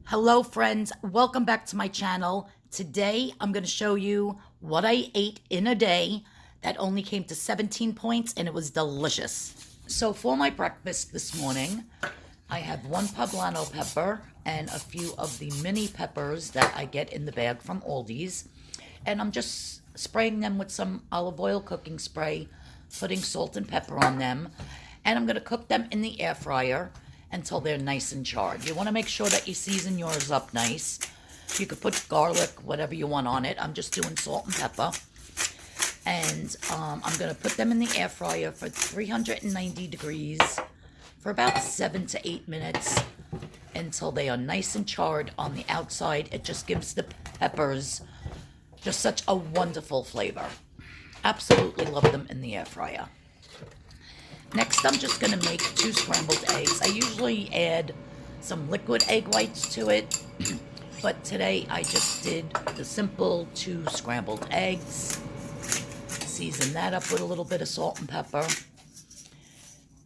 Hello friends, welcome back to my channel. Today I'm going to show you what I ate in a day that only came to 17 points and it was delicious. So for my breakfast this morning, I have one poblano pepper and a few of the mini peppers that I get in the bag from Aldi's. And I'm just spraying them with some olive oil cooking spray, putting salt and pepper on them. And I'm going to cook them in the air fryer until they're nice and charred. You want to make sure that you season yours up nice. You could put garlic, whatever you want on it. I'm just doing salt and pepper. And I'm going to put them in the air fryer for 390 degrees for about 7 to 8 minutes until they are nice and charred on the outside. It just gives the peppers just such a wonderful flavor. Absolutely love them in the air fryer. Next, I'm just going to make 2 scrambled eggs. I usually add some liquid egg whites to it, but today I just did the simple 2 scrambled eggs. Season that up with a little bit of salt and pepper.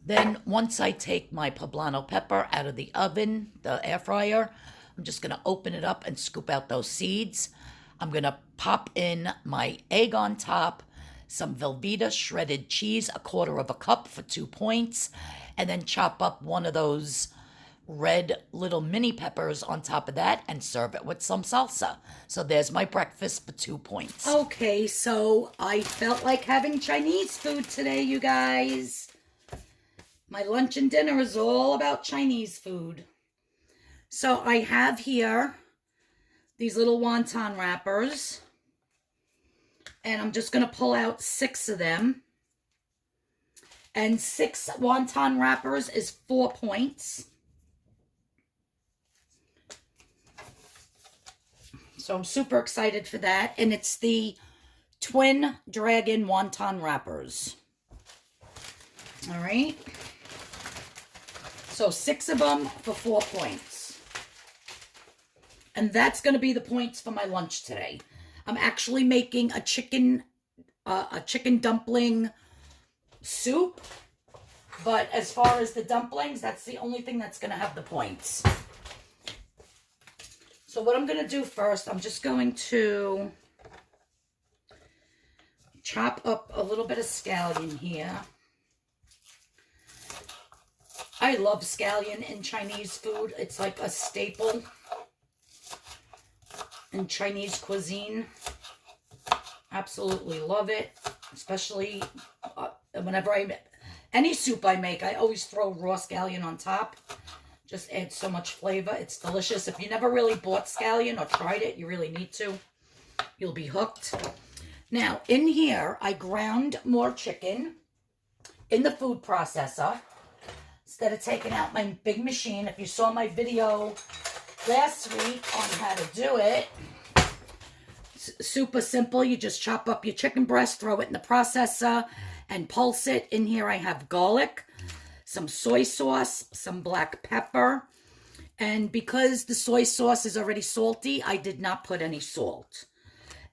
Then, once I take my poblano pepper out of the oven, the air fryer, I'm just going to open it up and scoop out those seeds. I'm going to pop in my egg on top, some Velveeta shredded cheese, 1/4 cup for 2 points, and then chop up one of those red little mini peppers on top of that and serve it with some salsa. So there's my breakfast for 2 points. Okay, so I felt like having Chinese food today, you guys. My lunch and dinner is all about Chinese food. So I have here these little wonton wrappers. And I'm just going to pull out 6 of them. And 6 wonton wrappers is 4 points. So I'm super excited for that. And it's the Twin Dragon wonton wrappers. All right. So 6 of them for 4 points. And that's going to be the points for my lunch today. I'm actually making a chicken dumpling soup. But as far as the dumplings, that's the only thing that's going to have the points. So what I'm going to do first, I'm just going to chop up a little bit of scallion here. I love scallion in Chinese food. It's like a staple in Chinese cuisine. Absolutely love it. Especially whenever any soup I make, I always throw raw scallion on top. Just adds so much flavor. It's delicious. If you never really bought scallion or tried it, you really need to. You'll be hooked. Now, in here, I ground more chicken in the food processor instead of taking out my big machine. If you saw my video last week on how to do it, super simple. You just chop up your chicken breast, throw it in the processor, and pulse it. In here I have garlic, some soy sauce, some black pepper, and because the soy sauce is already salty, I did not put any salt.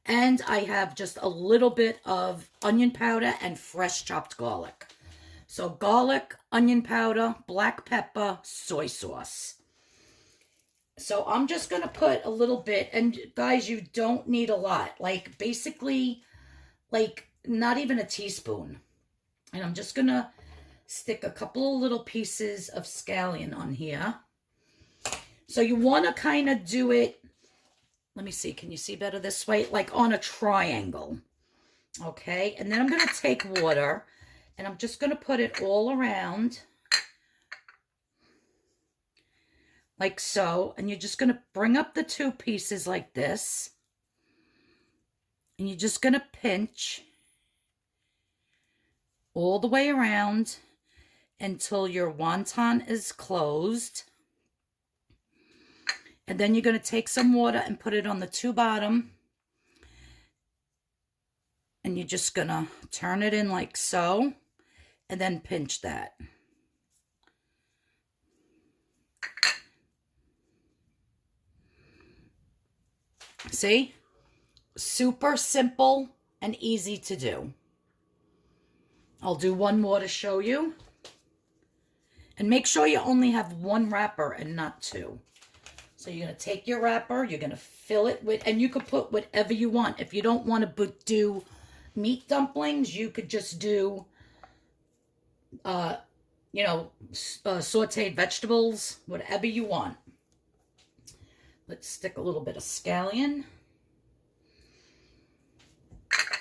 And I have just a little bit of onion powder and fresh chopped garlic. So garlic, onion powder, black pepper, soy sauce. So I'm just going to put a little bit, and guys, you don't need a lot, like basically like not even a teaspoon. And I'm just going to stick a couple of little pieces of scallion on here. So you want to kind of do it, let me see, can you see better this way? Like on a triangle. Okay, and then I'm going to take water and I'm just going to put it all around. Like so, and you're just going to bring up the 2 pieces like this. And you're just going to pinch all the way around until your wonton is closed. And then you're going to take some water and put it on the 2 bottom. And you're just going to turn it in like so. And then pinch that. See? Super simple and easy to do. I'll do one more to show you. And make sure you only have 1 wrapper and not 2. So you're going to take your wrapper, you're going to fill it with, and you could put whatever you want. If you don't want to do meat dumplings, you could just do, sauteed vegetables, whatever you want. Let's stick a little bit of scallion.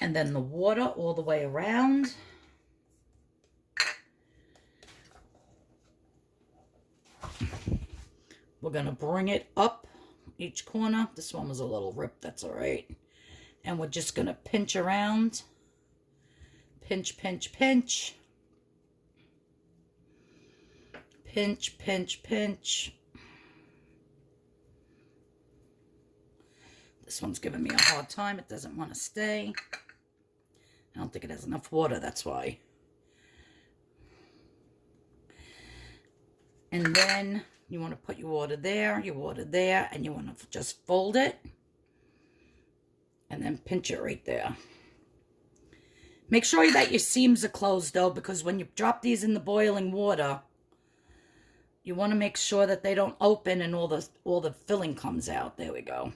And then the water all the way around. We're going to bring it up each corner. This one was a little ripped, that's all right. And we're just going to pinch around. Pinch, pinch, pinch. Pinch, pinch, pinch. This one's giving me a hard time. It doesn't want to stay. I don't think it has enough water, that's why. And then you want to put your water there, and you want to just fold it. And then pinch it right there. Make sure that your seams are closed, though, because when you drop these in the boiling water, you want to make sure that they don't open and all the filling comes out. There we go.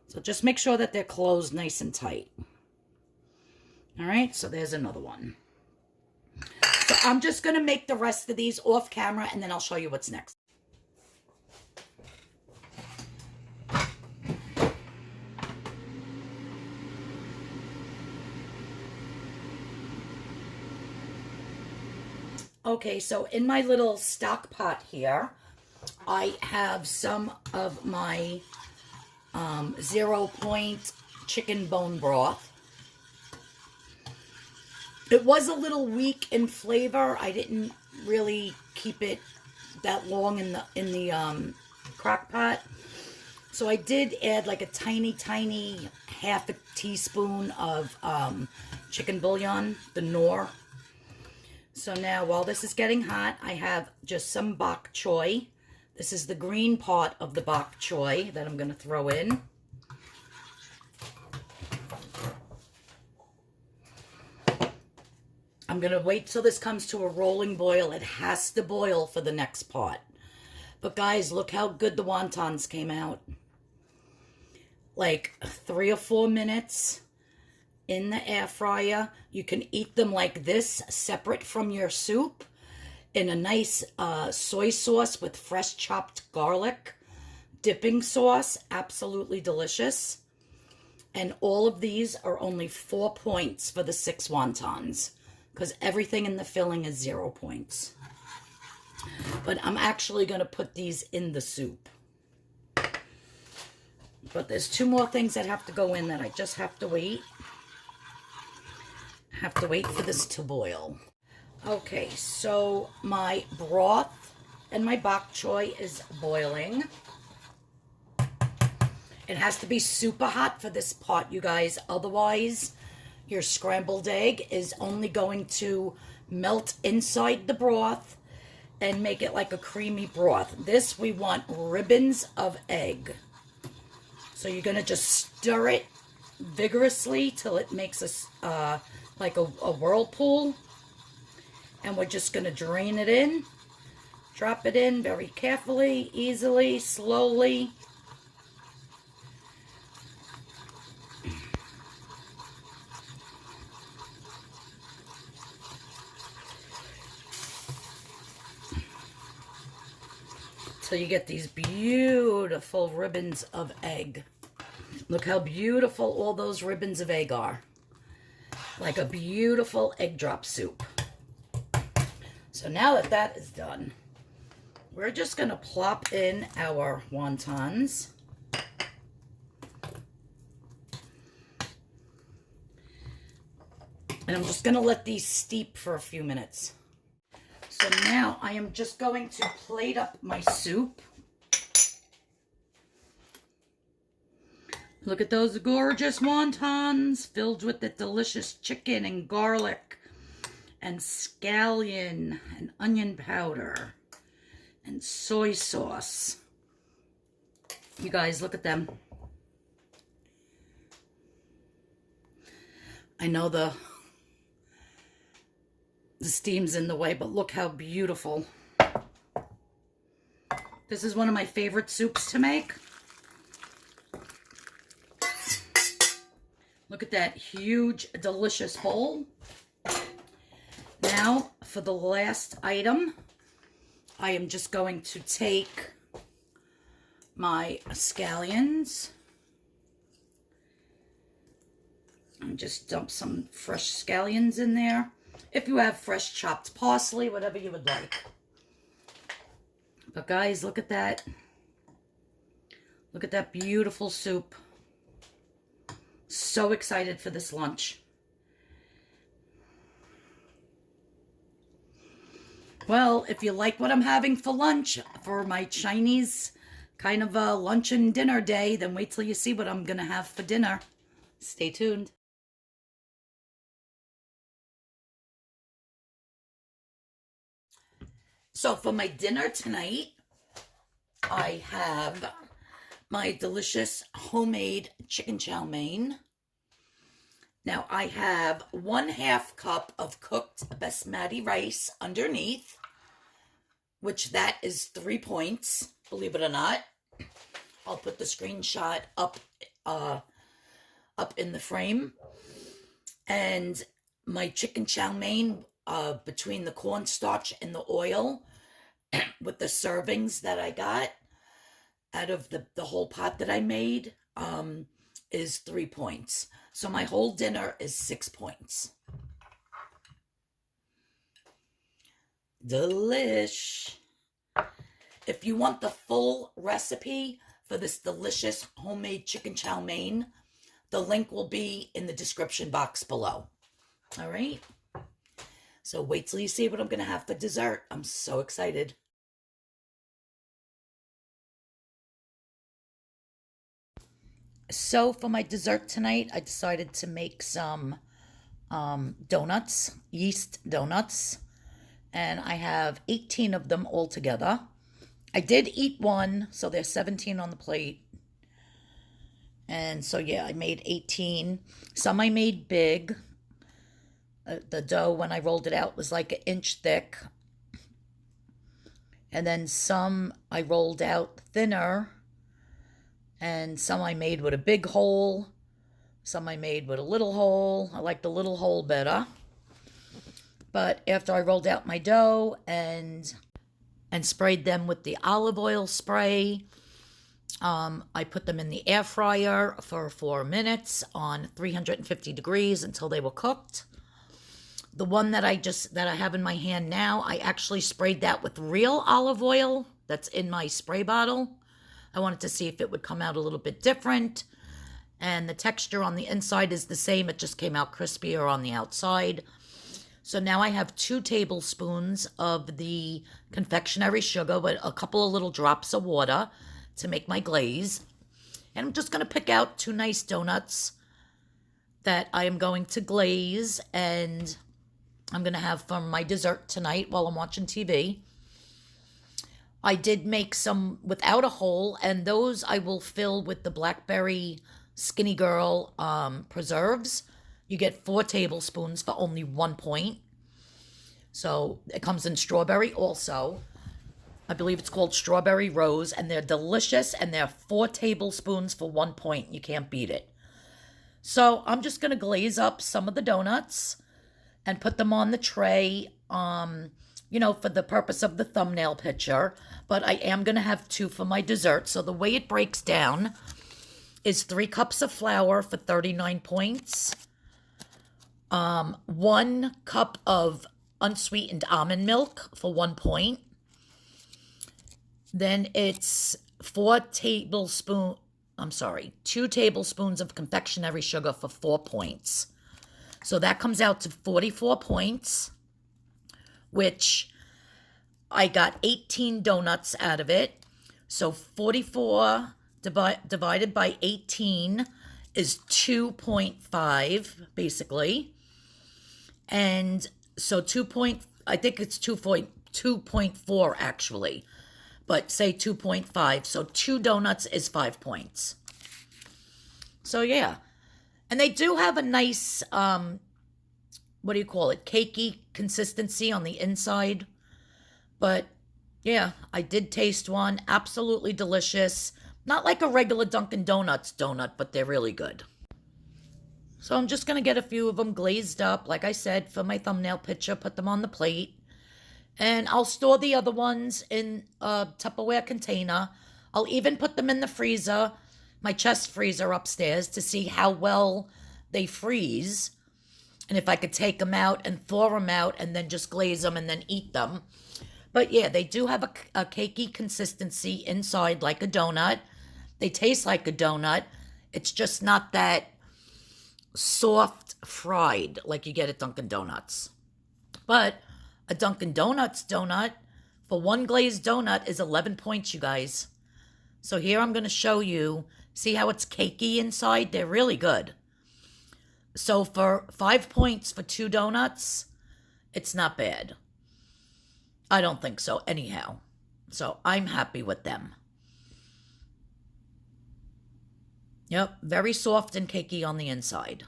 So just make sure that they're closed nice and tight. All right, so there's another one. So I'm just going to make the rest of these off camera, and then I'll show you what's next. Okay, so in my little stock pot here, I have some of my 0 point chicken bone broth. It was a little weak in flavor. I didn't really keep it that long in the crock pot. So I did add like a tiny half a teaspoon of chicken bouillon, the Knorr. So now while this is getting hot, I have just some bok choy. This is the green part of the bok choy that I'm going to throw in. I'm going to wait till this comes to a rolling boil. It has to boil for the next part. But guys, look how good the wontons came out. Like 3 or 4 minutes in the air fryer. You can eat them like this, separate from your soup, in a nice soy sauce with fresh chopped garlic. Dipping sauce, absolutely delicious. And all of these are only 4 points for the 6 wontons, because everything in the filling is 0 points. But I'm actually going to put these in the soup. But there's 2 more things that have to go in that I just have to wait. I have to wait for this to boil. Okay, so my broth and my bok choy is boiling. It has to be super hot for this pot, you guys. Otherwise, your scrambled egg is only going to melt inside the broth and make it like a creamy broth. This, we want ribbons of egg. So you're going to just stir it vigorously till it makes like a whirlpool. And we're just going to drain it in. Drop it in very carefully, easily, slowly. So you get these beautiful ribbons of egg. Look how beautiful all those ribbons of egg are. Like a beautiful egg drop soup. So now that that is done, we're just going to plop in our wontons. And I'm just going to let these steep for a few minutes. So now I am just going to plate up my soup. Look at those gorgeous wontons filled with the delicious chicken and garlic and scallion and onion powder and soy sauce. You guys, look at them. I know the steam's in the way, but look how beautiful. This is one of my favorite soups to make. Look at that huge, delicious bowl. Now, for the last item, I am just going to take my scallions and just dump some fresh scallions in there. If you have fresh chopped parsley, whatever you would like. But guys, look at that. Look at that beautiful soup. So excited for this lunch. Well, if you like what I'm having for lunch, for my Chinese kind of a lunch and dinner day, then wait till you see what I'm going to have for dinner. Stay tuned. So for my dinner tonight, I have my delicious homemade chicken chow mein. Now I have 1/2 cup of cooked basmati rice underneath, which that is 3 points, believe it or not. I'll put the screenshot up in the frame. And my chicken chow mein, between the cornstarch and the oil, with the servings that I got out of the whole pot that I made, is 3 points. So my whole dinner is 6 points. Delish. If you want the full recipe for this delicious homemade chicken chow mein, the link will be in the description box below. All right. So wait till you see what I'm going to have for dessert. I'm so excited. So for my dessert tonight, I decided to make some donuts, yeast donuts. And I have 18 of them all together. I did eat one, so there's 17 on the plate. And so, yeah, I made 18. Some I made big. The dough, when I rolled it out, was like 1 inch thick. And then some I rolled out thinner. And some I made with a big hole. Some I made with a little hole. I like the little hole better. But after I rolled out my dough and sprayed them with the olive oil spray, I put them in the air fryer for 4 minutes on 350 degrees until they were cooked. The one that I have in my hand now, I actually sprayed that with real olive oil that's in my spray bottle. I wanted to see if it would come out a little bit different. And the texture on the inside is the same. It just came out crispier on the outside. So now I have 2 tablespoons of the confectionery sugar with a couple of little drops of water to make my glaze. And I'm just going to pick out 2 nice donuts that I am going to glaze and I'm going to have for my dessert tonight while I'm watching TV. I did make some without a hole, and those I will fill with the Blackberry Skinny Girl preserves. You get 4 tablespoons for only 1 point. So it comes in strawberry also. I believe it's called Strawberry Rose, and they're delicious, and they're 4 tablespoons for 1 point. You can't beat it. So I'm just going to glaze up some of the donuts and put them on the tray, for the purpose of the thumbnail picture. But I am going to have 2 for my dessert. So the way it breaks down is 3 cups of flour for 39 points. 1 cup of unsweetened almond milk for 1 point. Then it's 2 tablespoons of confectionery sugar for 4 points. So that comes out to 44 points, which I got 18 donuts out of it. So 44 divided by 18 is 2.5, basically. And so I think it's 2.4 actually, but say 2.5. So 2 donuts is 5 points. So yeah. And they do have a nice, cakey consistency on the inside. But, Yeah, I did taste one. Absolutely delicious. Not like a regular Dunkin' Donuts donut, but they're really good. So I'm just going to get a few of them glazed up, like I said, for my thumbnail picture, put them on the plate. And I'll store the other ones in a Tupperware container. I'll even put them in the freezer, my chest freezer upstairs, to see how well they freeze. And if I could take them out and thaw them out and then just glaze them and then eat them. But yeah, they do have a cakey consistency inside like a donut. They taste like a donut. It's just not that soft fried like you get at Dunkin' Donuts. But a Dunkin' Donuts donut for one glazed donut is 11 points, you guys. So here I'm going to show you. See how it's cakey inside? They're really good. So for 5 points for 2 donuts, it's not bad. I don't think so anyhow. So I'm happy with them. Yep, very soft and cakey on the inside.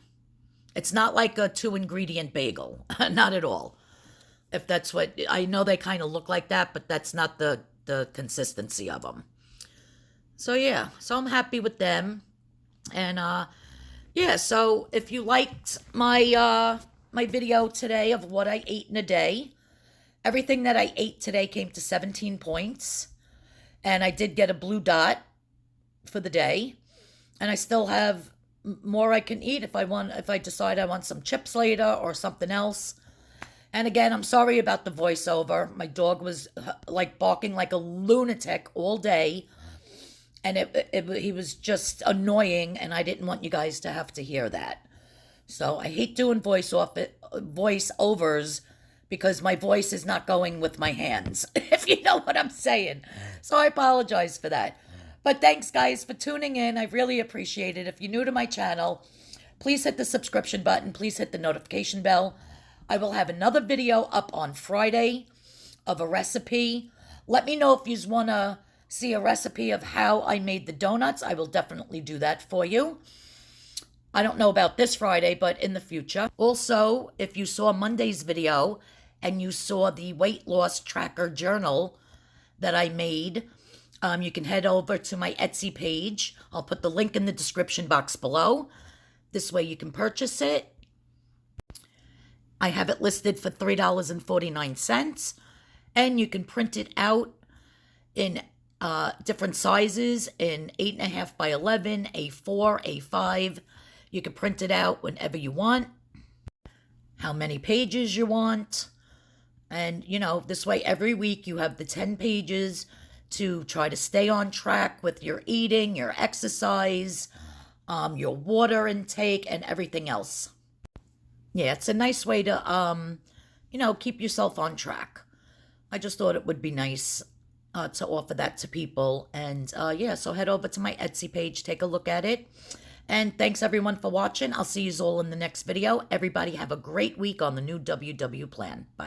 It's not like a 2-ingredient bagel. Not at all. If that's what, I know they kind of look like that, but that's not the consistency of them. So yeah, so I'm happy with them. And yeah, so if you liked my my video today of what I ate in a day, everything that I ate today came to 17 points. And I did get a blue dot for the day. And I still have more I can eat if I decide I want some chips later or something else. And again, I'm sorry about the voiceover. My dog was like barking like a lunatic all day. And he was just annoying, and I didn't want you guys to have to hear that. So I hate doing voiceovers because my voice is not going with my hands, if you know what I'm saying. So I apologize for that. But thanks, guys, for tuning in. I really appreciate it. If you're new to my channel, please hit the subscription button. Please hit the notification bell. I will have another video up on Friday of a recipe. Let me know if you want to see a recipe of how I made the donuts. I will definitely do that for you. I don't know about this Friday, but in the future. Also, if you saw Monday's video and you saw the weight loss tracker journal that I made, you can head over to my Etsy page. I'll put the link in the description box below. This way you can purchase it. I have it listed for $3.49, and you can print it out in different sizes in 8.5 by 11, A4, A5. You can print it out whenever you want, how many pages you want. And, you know, this way every week you have the 10 pages to try to stay on track with your eating, your exercise, your water intake, and everything else. Yeah, it's a nice way to, you know, keep yourself on track. I just thought it would be nice to offer that to people. And yeah, so head over to my Etsy page, take a look at it. And thanks everyone for watching. I'll see you all in the next video. Everybody have a great week on the new WW plan. Bye.